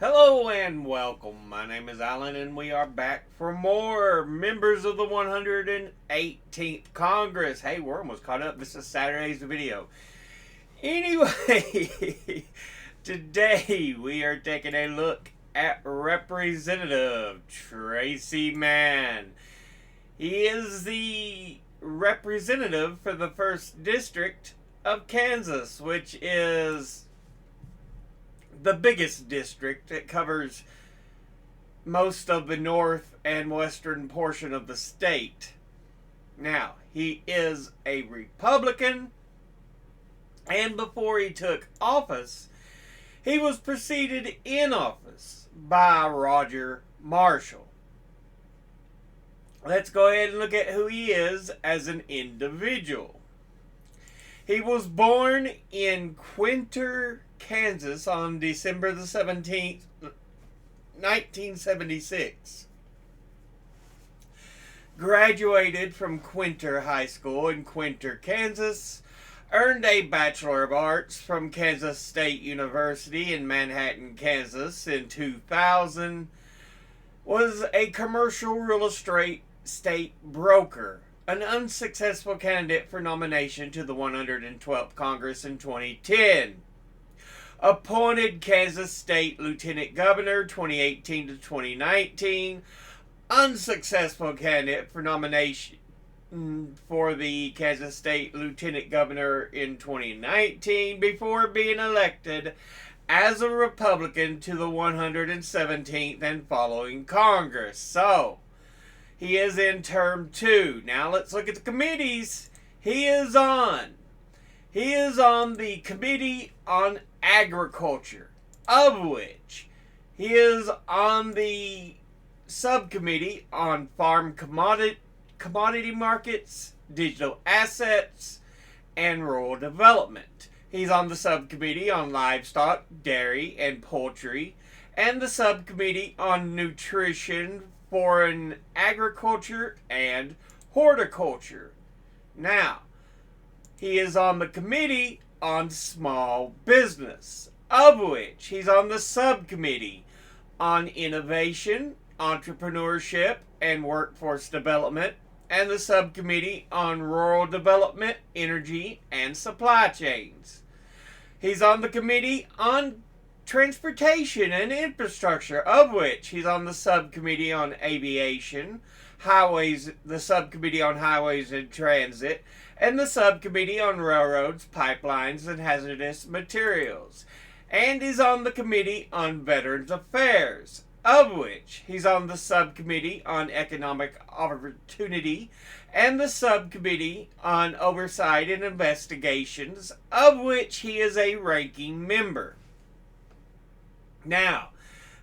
Hello and welcome. My name is Alan, and we are back for more members of the 118th Congress. Hey, we're almost caught up. This is Saturday's video. Anyway, today we are taking a look at Representative Tracey Mann. He is the representative for the 1st District of Kansas, which is the biggest district. It covers most of the north and western portion of the state. Now, he is a Republican, and before he took office, he was preceded in office by Roger Marshall. Let's go ahead and look at who he is as an individual. He was born in Quinter, Kansas on December the 17th, 1976. Graduated from Quinter High School in Quinter, Kansas. Earned a Bachelor of Arts from Kansas State University in Manhattan, Kansas in 2000. Was a commercial real estate broker. An unsuccessful candidate for nomination to the 112th Congress in 2010. Appointed Kansas State Lieutenant Governor 2018 to 2019. Unsuccessful candidate for nomination for the Kansas State Lieutenant Governor in 2019 before being elected as a Republican to the 117th and following Congress. So, he is in term 2. Now let's look at the committees he is on. He is on the Committee on Agriculture, of which he is on the subcommittee on farm commodity markets, digital assets, and rural development. He's on the subcommittee on livestock, dairy, and poultry, and the subcommittee on nutrition, foreign agriculture, and horticulture. Now, he is on the Committee on Small Business, of which he's on the subcommittee on innovation, entrepreneurship, and workforce development, and the subcommittee on rural development, energy, and supply chains. He's on the Committee on Transportation and Infrastructure, of which he's on the subcommittee on aviation, highways, the subcommittee on highways and transit, and the subcommittee on railroads, pipelines, and hazardous materials, and is on the Committee on Veterans Affairs, of which he's on the subcommittee on economic opportunity and the subcommittee on oversight and investigations, of which he is a ranking member. Now,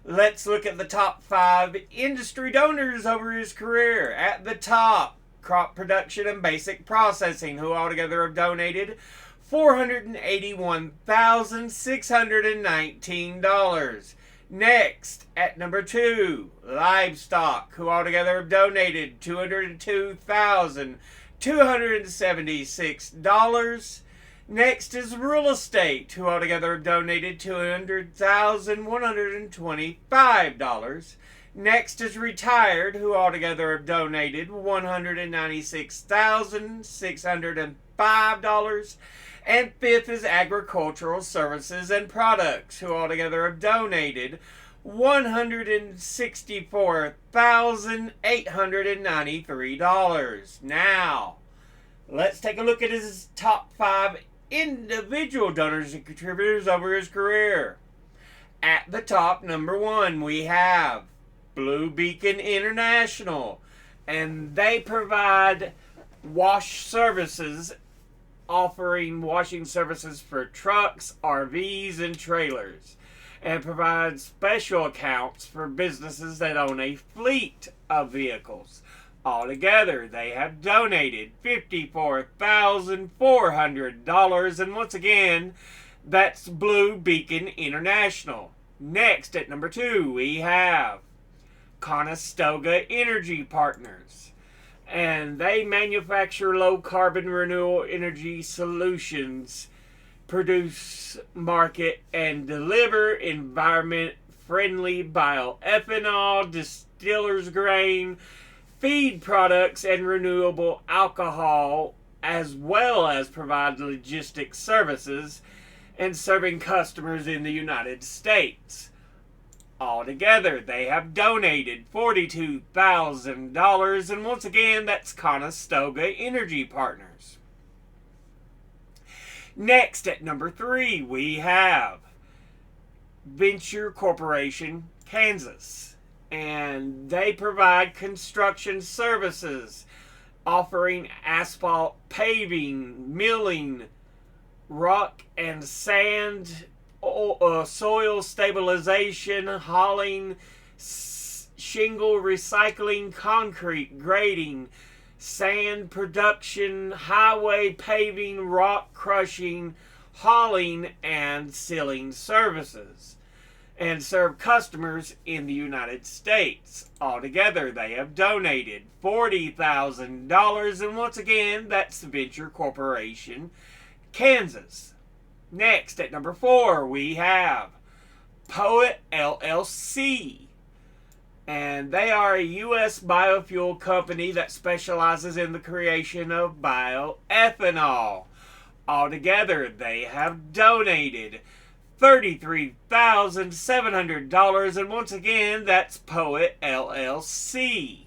let's look at the top 5 industry donors over his career. At the top, crop production and basic processing, who altogether have donated $481,619. Next, at number 2, livestock, who altogether have donated $202,276. Next is real estate, who altogether have donated $200,125. Next is retired, who altogether have donated $196,605. And fifth is agricultural services and products, who altogether have donated $164,893. Now, let's take a look at his top 5 individual donors and contributors over his career. At the top, number 1, we have Blue Beacon International, and they provide wash services, offering washing services for trucks, RVs, and trailers, and provides special accounts for businesses that own a fleet of vehicles. Altogether, they have donated $54,400, and once again, that's Blue Beacon International. Next, at number 2, we have Conestoga Energy Partners, and they manufacture low-carbon renewable energy solutions, produce, market, and deliver friendly bioethanol, distiller's grain, feed products, and renewable alcohol, as well as provide logistics services and serving customers in the United States. Altogether, they have donated $42,000, and once again, that's Conestoga Energy Partners. Next, at number 3, we have Venture Corporation, Kansas, and they provide construction services, offering asphalt paving, milling, rock and sand, soil stabilization, hauling, shingle recycling, concrete grading, sand production, highway paving, rock crushing, hauling, and sealing services, and serve customers in the United States. Altogether, they have donated $40,000, and once again, that's Venture Corporation, Kansas. Next, at number 4, we have Poet LLC. And they are a U.S. biofuel company that specializes in the creation of bioethanol. Altogether, they have donated $33,700, and once again, that's Poet LLC.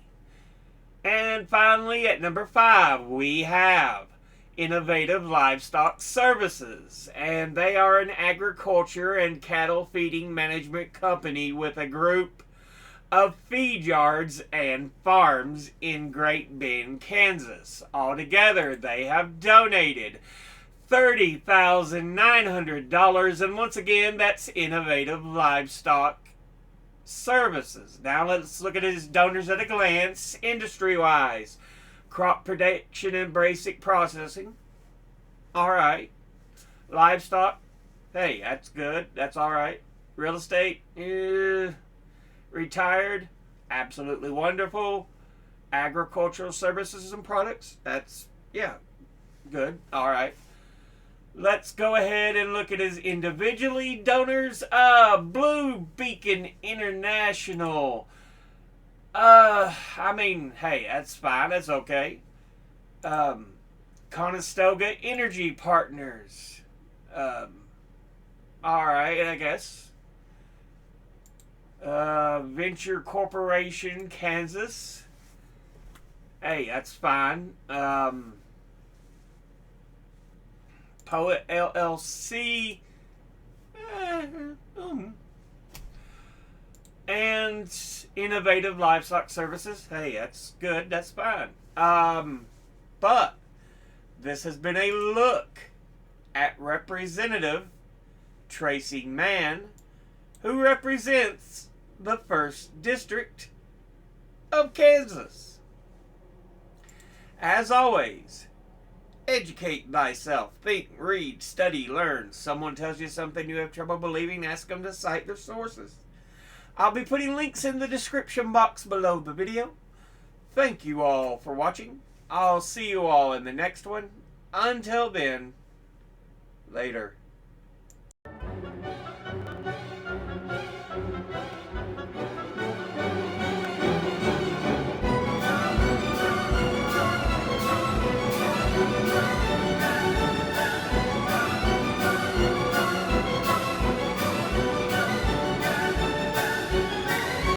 And finally, at number 5, we have Innovative Livestock Services, and they are an agriculture and cattle feeding management company with a group of feed yards and farms in Great Bend, Kansas. Altogether, they have donated $30,900, and once again, that's Innovative Livestock Services. Now let's look at his donors at a glance, industry-wise. Crop production and basic processing. Alright. Livestock. Hey, that's good. That's alright. Real estate. Retired. Absolutely wonderful. Agricultural services and products. That's, yeah, good. Alright. Let's go ahead and look at his individually donors. Blue Beacon International. I mean, hey, that's fine. That's okay. Conestoga Energy Partners. Alright, I guess. Venture Corporation, Kansas. Hey, that's fine. Poet LLC. And Innovative Livestock Services. Hey, that's good. That's fine. But this has been a look at Representative Tracey Mann, who represents the 1st District of Kansas. As always, educate thyself. Think, read, study, learn. Someone tells you something you have trouble believing, ask them to cite their sources. I'll be putting links in the description box below the video. Thank you all for watching. I'll see you all in the next one. Until then, later.